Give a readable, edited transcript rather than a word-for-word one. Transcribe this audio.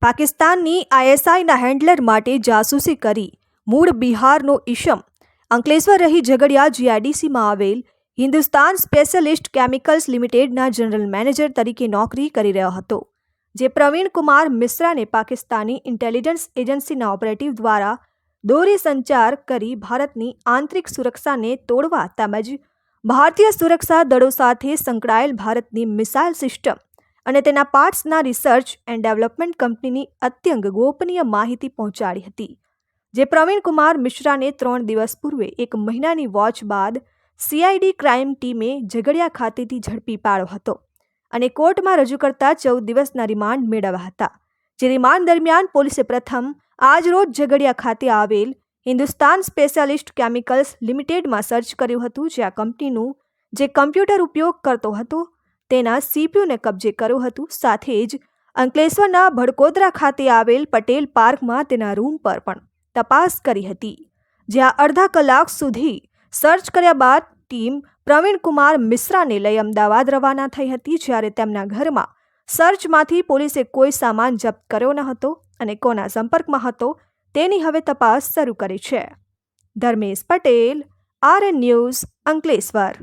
પાકિસ્તાનની આઈએસઆઈના હેન્ડલર માટે જાસૂસી કરી મૂળ બિહારનો ઈશમ અંકલેશ્વર રહી ઝઘડિયા જીઆઈડીસીમાં આવેલ હિન્દુસ્તાન સ્પેશિયલિસ્ટ કેમિકલ્સ લિમિટેડના જનરલ મેનેજર તરીકે નોકરી કરી રહ્યો હતો, જે પ્રવીણ કુમાર મિશ્રાને પાકિસ્તાની ઇન્ટેલિજન્સ એજન્સીના ઓપરેટિવ દ્વારા દોરી સંચાર કરી ભારતની આંતરિક સુરક્ષાને તોડવા તેમજ ભારતીય સુરક્ષા દળો સાથે સંકળાયેલ ભારતની મિસાઇલ સિસ્ટમ અને તેના પાર્ટ્સના રિસર્ચ એન્ડ ડેવલપમેન્ટ કંપનીની અત્યંત ગોપનીય માહિતી પહોંચાડી હતી, જે પ્રવીણ કુમાર મિશ્રાને 3 દિવસ પૂર્વે 1 મહિનાની વોચ બાદ સીઆઈડી ક્રાઇમ ટીમે ઝઘડિયા ખાતેથી ઝડપી પાડ્યો હતો અને કોર્ટમાં રજૂ કરતા 14 દિવસના રિમાન્ડ મેળવ્યા હતા. જે રિમાન્ડ દરમિયાન પોલીસે પ્રથમ આજરોજ ઝઘડિયા ખાતે આવેલ હિન્દુસ્તાન સ્પેશિયલિસ્ટ કેમિકલ્સ લિમિટેડમાં સર્ચ કર્યું હતું, જે આ કંપનીનું જે કમ્પ્યુટર ઉપયોગ કરતો હતો તેના સીપીયુને કબજે કર્યું હતું. સાથે જ અંકલેશ્વરના ભડકોદરા ખાતે આવેલ પટેલ પાર્કમાં તેના રૂમ પર પણ તપાસ કરી હતી, જ્યાં અડધા કલાક સુધી સર્ચ કર્યા બાદ ટીમ પ્રવીણ કુમાર મિશ્રાને લઈ અમદાવાદ રવાના થઈ હતી. જ્યારે તેમના ઘરમાં સર્ચમાંથી પોલીસે કોઈ સામાન જપ્ત કર્યો ન હતો અને કોના સંપર્કમાં હતો તેની હવે તપાસ શરૂ કરી છે. Dharmesh Patel, RN news, Ankleshwar.